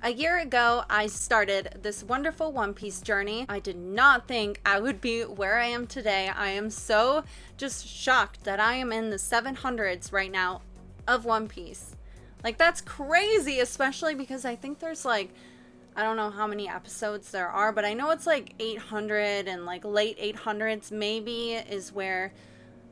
A year ago, I started this wonderful One Piece journey. I did not think I would be where I am today. I am so just shocked that I am in the 700s right now of One Piece. Like, that's crazy, especially because I think there's like, I don't know how many episodes there are, but I know it's like 800 and like late 800s maybe is where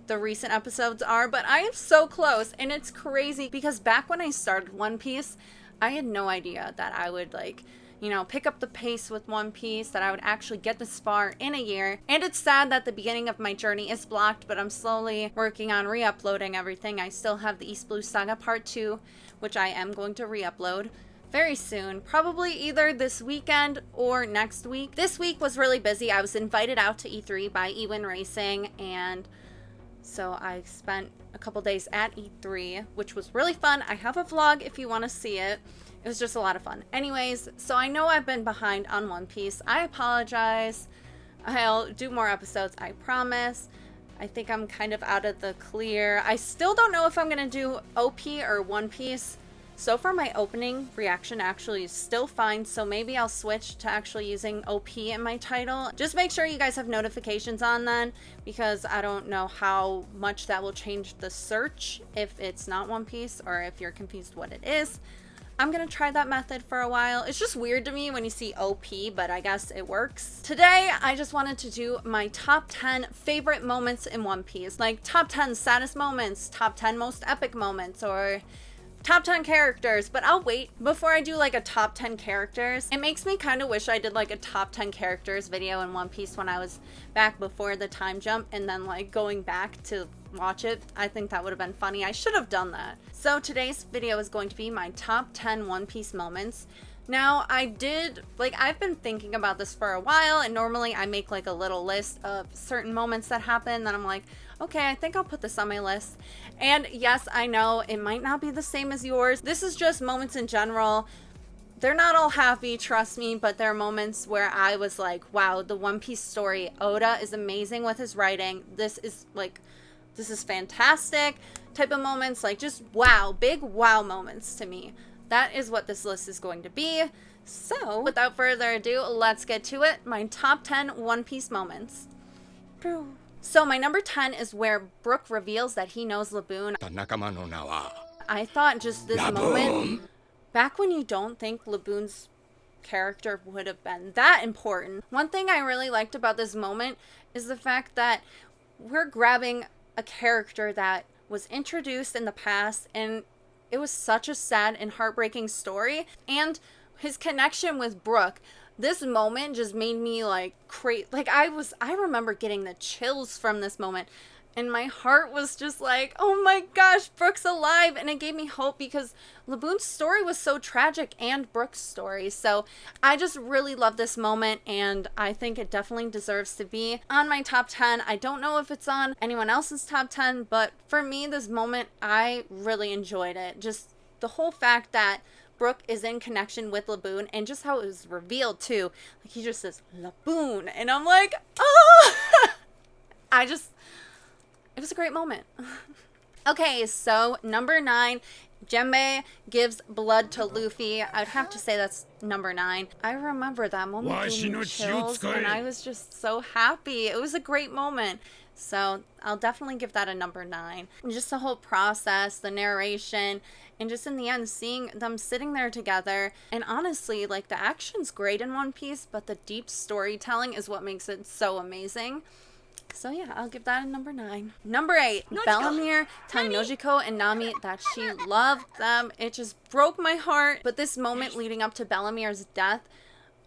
the recent episodes are, but I am so close, and it's crazy because back when I started One Piece, I had no idea that I would like, you know, pick up the pace with One Piece, that I would actually get this far in a year. And it's sad that the beginning of my journey is blocked, but I'm slowly working on re-uploading everything. I still have the East Blue Saga Part 2, which I am going to re-upload very soon, probably either this weekend or next week. This week was really busy. I was invited out to E3 by Ewin Racing, and so I spent a couple days at E3, which was really fun. I have a vlog if you want to see it. It was just a lot of fun. Anyways, so I know I've been behind on One Piece. I apologize. I'll do more episodes, I promise. I think I'm kind of out of the clear. I still don't know if I'm going to do OP or One Piece. So far, my opening reaction actually is still fine, so maybe I'll switch to actually using OP in my title. Just make sure you guys have notifications on then, because I don't know how much that will change the search if it's not One Piece or if you're confused what it is. I'm gonna try that method for a while. It's just weird to me when you see OP, but I guess it works. Today, I just wanted to do my top 10 favorite moments in One Piece. Like top 10 saddest moments, top 10 most epic moments, or top 10 characters, but I'll wait before I do like a top 10 characters. It makes me kind of wish I did like a top 10 characters video in One Piece when I was back before the time jump, and then like going back to watch it. I think that would have been funny. I should have done that. So today's video is going to be my top 10 One Piece moments. Now, I've been thinking about this for a while, and normally I make like a little list of certain moments that happen, then I'm like, okay, I think I'll put this on my list. And yes, I know it might not be the same as yours. This is just moments in general. They're not all happy, trust me, but there are moments where I was like, wow, the One Piece story. Oda is amazing with his writing. This is fantastic type of moments, like just wow, big wow moments to me. That is what this list is going to be. So, without further ado, let's get to it. My top 10 One Piece moments. So, my number 10 is where Brooke reveals that he knows Laboon. I thought just this moment, back when you don't think Laboon's character would have been that important. One thing I really liked about this moment is the fact that we're grabbing a character that was introduced in the past, and it was such a sad and heartbreaking story, and his connection with Brooke. This moment just made me like crazy. Like I remember getting the chills from this moment, and my heart was just like, oh my gosh, Brooke's alive. And it gave me hope because Laboon's story was so tragic, and Brooke's story. So I just really love this moment, and I think it definitely deserves to be on my top 10. I don't know if it's on anyone else's top 10, but for me, this moment, I really enjoyed it. Just the whole fact that Brooke is in connection with Laboon, and just how it was revealed too. Like he just says Laboon, and I'm like, oh! It was a great moment. Okay, so number 9, Jembe gives blood to Luffy. I'd have to say that's number 9. I remember that moment gave me chills, and I was just so happy. It was a great moment. So I'll definitely give that a number 9. And just the whole process, the narration, and just in the end, seeing them sitting there together. And honestly, like the action's great in One Piece, but the deep storytelling is what makes it so amazing. So yeah, I'll give that a number 9. Number 8, Bellamere telling Nojiko and Nami that she loved them. It just broke my heart. But this moment leading up to Bellamere's death,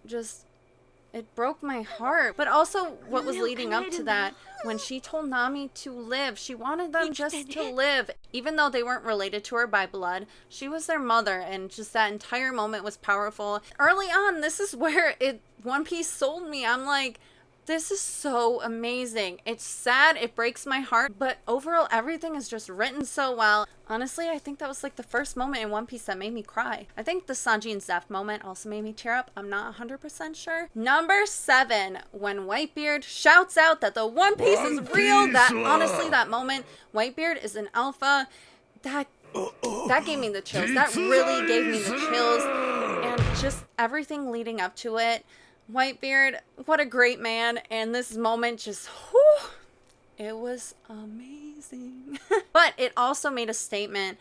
it broke my heart. But also what was leading up to that, when she told Nami to live, she wanted them just to live. Even though they weren't related to her by blood, she was their mother, and just that entire moment was powerful. Early on, this is where One Piece sold me. I'm like, this is so amazing. It's sad, it breaks my heart, but overall everything is just written so well. Honestly, I think that was like the first moment in One Piece that made me cry. I think the Sanji and Zeph moment also made me tear up. I'm not 100% sure. Number 7, when Whitebeard shouts out that the One Piece is real. Honestly, that moment, Whitebeard is an alpha. That gave me the chills. That really gave me the chills. And Just everything leading up to it. Whitebeard, what a great man. And this moment just, whew, it was amazing. But it also made a statement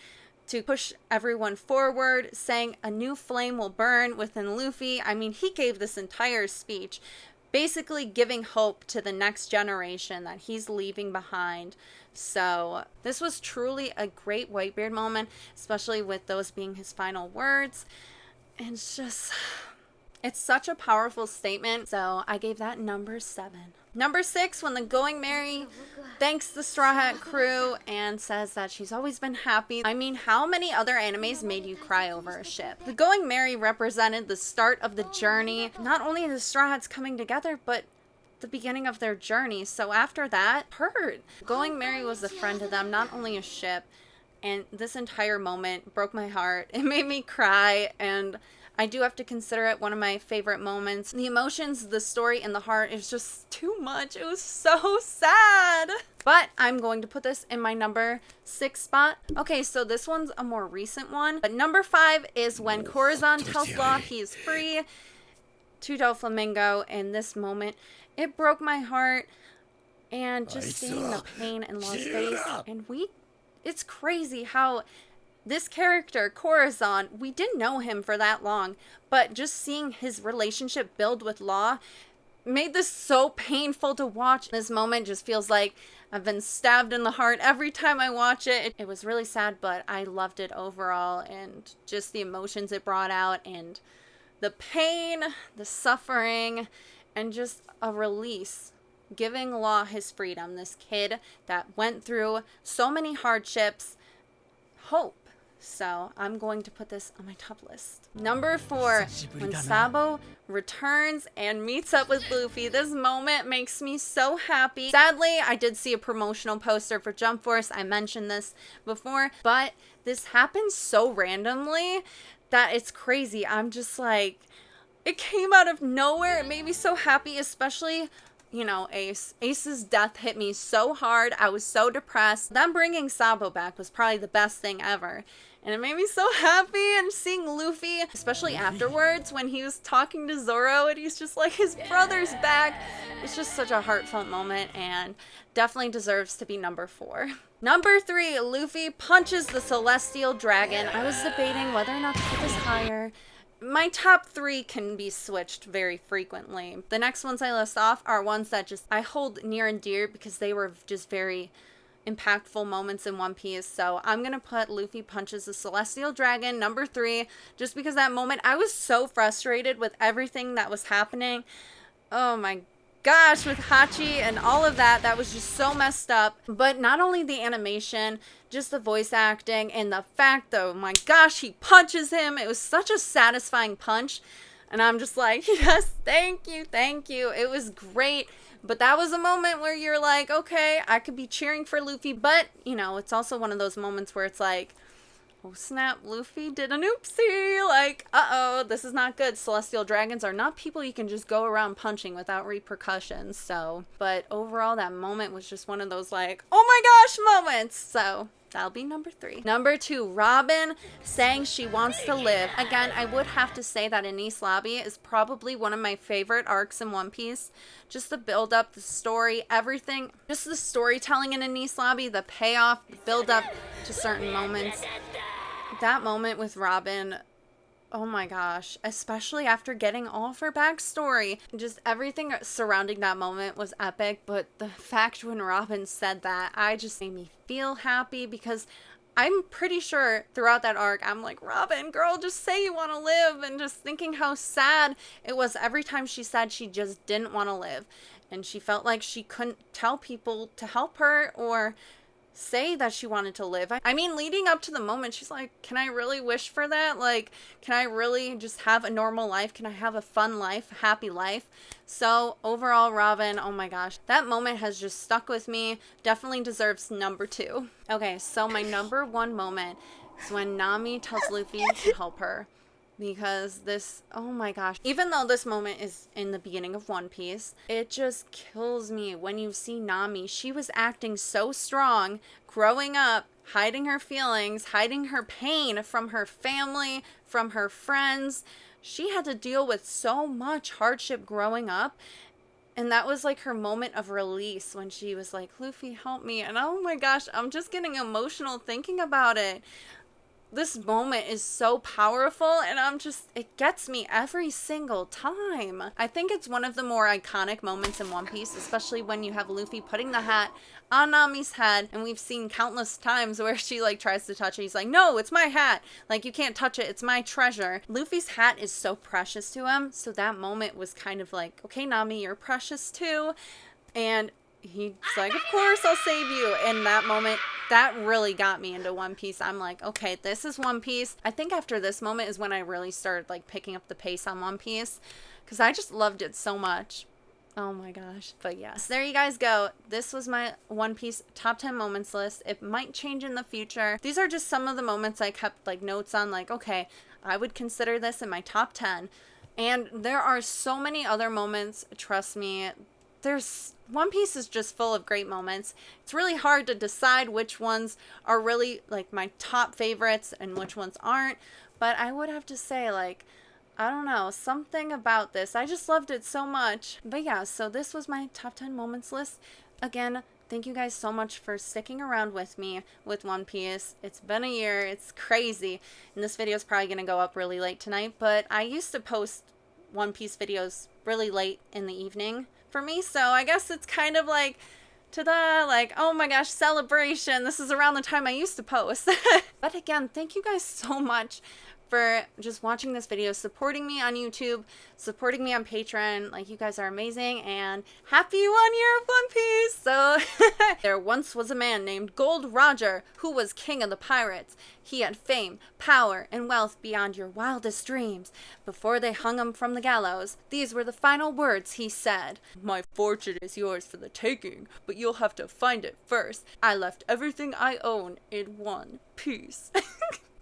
to push everyone forward, saying a new flame will burn within Luffy. I mean, he gave this entire speech, basically giving hope to the next generation that he's leaving behind. So this was truly a great Whitebeard moment, especially with those being his final words. And it's just, it's such a powerful statement. So I gave that number 7. Number 6, when the Going Merry thanks the Straw Hat crew and says that she's always been happy. I mean, how many other animes made you cry over a ship? The Going Merry represented the start of the journey. Not only the Straw Hats coming together, but the beginning of their journey. So after that, hurt. Going Merry was a friend to them, not only a ship. And this entire moment broke my heart. It made me cry, and I do have to consider it one of my favorite moments. The emotions, the story, and the heart is just too much. It was so sad. But I'm going to put this in my number 6 spot. Okay, so this one's a more recent one. But number 5 is when Corazon tells Law he is free to Doflamingo. In this moment, it broke my heart. And just seeing the pain in Law's face. And it's crazy how this character, Corazon, we didn't know him for that long, but just seeing his relationship build with Law made this so painful to watch. This moment just feels like I've been stabbed in the heart every time I watch it. It was really sad, but I loved it overall, and just the emotions it brought out, and the pain, the suffering, and just a release. Giving Law his freedom, this kid that went through so many hardships, hope. So I'm going to put this on my top list. Number 4, when Sabo returns and meets up with Luffy. This moment makes me so happy. Sadly, I did see a promotional poster for Jump Force. I mentioned this before, but this happened so randomly that it's crazy. I'm just like, it came out of nowhere. It made me so happy, especially, you know, Ace. Ace's death hit me so hard. I was so depressed. Them bringing Sabo back was probably the best thing ever. And it made me so happy, and seeing Luffy, especially afterwards when he was talking to Zoro and he's just like, his brother's back. It's just such a heartfelt moment, and definitely deserves to be number 4. Number 3, Luffy punches the Celestial Dragon. I was debating whether or not to put this higher. My top 3 can be switched very frequently. The next ones I list off are ones that just I hold near and dear because they were just very impactful moments in One Piece. So I'm gonna put Luffy punches the Celestial Dragon, number 3, just because that moment I was so frustrated with everything that was happening. Oh my gosh, with Hachi and all of that, that was just so messed up. But not only the animation, just the voice acting, and the fact, oh my gosh, he punches him. It was such a satisfying punch, and I'm just like, yes, thank you, thank you. It was great. But that was a moment where you're like, okay, I could be cheering for Luffy, but, you know, it's also one of those moments where it's like, oh snap, Luffy did an oopsie, like, uh-oh, this is not good. Celestial Dragons are not people you can just go around punching without repercussions, so, but overall, that moment was just one of those, like, oh my gosh moments, so that'll be number 3. Number 2, Robin saying she wants to live. Again, I would have to say that Enies Lobby is probably one of my favorite arcs in One Piece. Just the build up, the story, everything. Just the storytelling in Enies Lobby, the payoff, the build up to certain moments. That moment with Robin, oh my gosh, especially after getting all of her backstory. Just everything surrounding that moment was epic, but the fact when Robin said that, I just made me feel happy because I'm pretty sure throughout that arc, I'm like, Robin, girl, just say you want to live, and just thinking how sad it was every time she said she just didn't want to live, and she felt like she couldn't tell people to help her or say that she wanted to live. I mean, leading up to the moment, she's like, can I really wish for that? Like, can I really just have a normal life? Can I have a fun life, a happy life? So overall, Robin, oh my gosh, that moment has just stuck with me. Definitely deserves number 2. Okay, so my number 1 moment is when Nami tells Luffy to help her. Because this, oh my gosh, even though this moment is in the beginning of One Piece, it just kills me when you see Nami. She was acting so strong, growing up, hiding her feelings, hiding her pain from her family, from her friends. she had to deal with so much hardship growing up. And that was like her moment of release when she was like, Luffy, help me. And oh my gosh, I'm just getting emotional thinking about it. This moment is so powerful, and it gets me every single time. I think it's one of the more iconic moments in One Piece, especially when you have Luffy putting the hat on Nami's head, and we've seen countless times where she like tries to touch it. He's like, no, it's my hat. Like, you can't touch it. It's my treasure. Luffy's hat is so precious to him, so that moment was kind of like, okay, Nami, you're precious too. And he's like, of course I'll save you. And that moment, that really got me into One Piece. I'm like, okay, this is One Piece. I think after this moment is when I really started like picking up the pace on One Piece, because I just loved it so much. Oh my gosh. But yes, there you guys go. This was my One Piece top 10 moments list. It might change in the future. These are just some of the moments I kept like notes on, like, okay, I would consider this in my top 10. And there are so many other moments, trust me. One Piece is just full of great moments. It's really hard to decide which ones are really like my top favorites and which ones aren't. But I would have to say, like, I don't know, something about this. I just loved it so much. But yeah, so this was my top 10 moments list. Again, thank you guys so much for sticking around with me with One Piece. It's been a year. It's crazy. And this video is probably going to go up really late tonight. But I used to post One Piece videos really late in the evening for me, so I guess it's kind of like, ta-da, like, oh my gosh, celebration. This is around the time I used to post. But again, thank you guys so much for just watching this video, supporting me on YouTube, supporting me on Patreon. Like, you guys are amazing, and happy 1 year of One Piece. So there once was a man named Gold Roger who was king of the pirates. He had fame, power, and wealth beyond your wildest dreams. Before they hung him from the gallows, these were the final words he said. My fortune is yours for the taking, but you'll have to find it first. I left everything I own in one piece.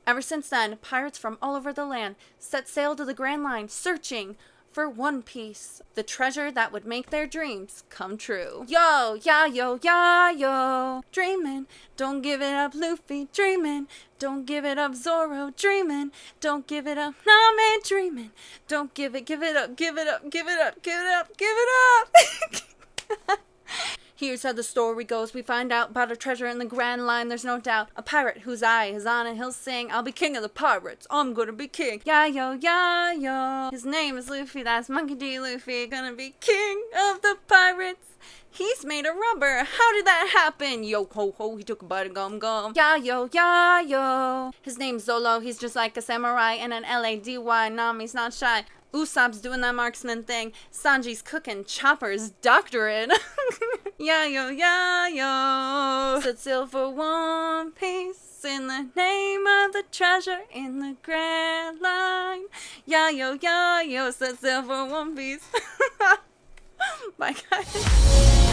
Ever since then, pirates from all over the land set sail to the Grand Line, searching for One Piece, the treasure that would make their dreams come true. Yo, yeah, yo, yeah, yo, dreamin', don't give it up, Luffy, dreamin', don't give it up, Zoro, dreamin', don't give it up, Nami, dreamin', don't give it up, give it up, give it up, give it up, give it up. Here's how the story goes. We find out about a treasure in the Grand Line, there's no doubt. A pirate whose eye is on it, he'll sing, I'll be king of the pirates, I'm gonna be king. Yeah, yo. His name is Luffy, that's Monkey D. Luffy, gonna be king of the pirates. He's made of rubber. How did that happen? Yo ho ho, he took a bite of gum gum. Yeah, yo. His name's Zolo, he's just like a samurai and an Lady. Nami's not shy. Usopp's doing that marksman thing. Sanji's cooking. Chopper's doctoring. Yeah, yo. Set sail for One Piece in the name of the treasure in the Grand Line. Yeah, yo. Set sail for One Piece. Bye, guys.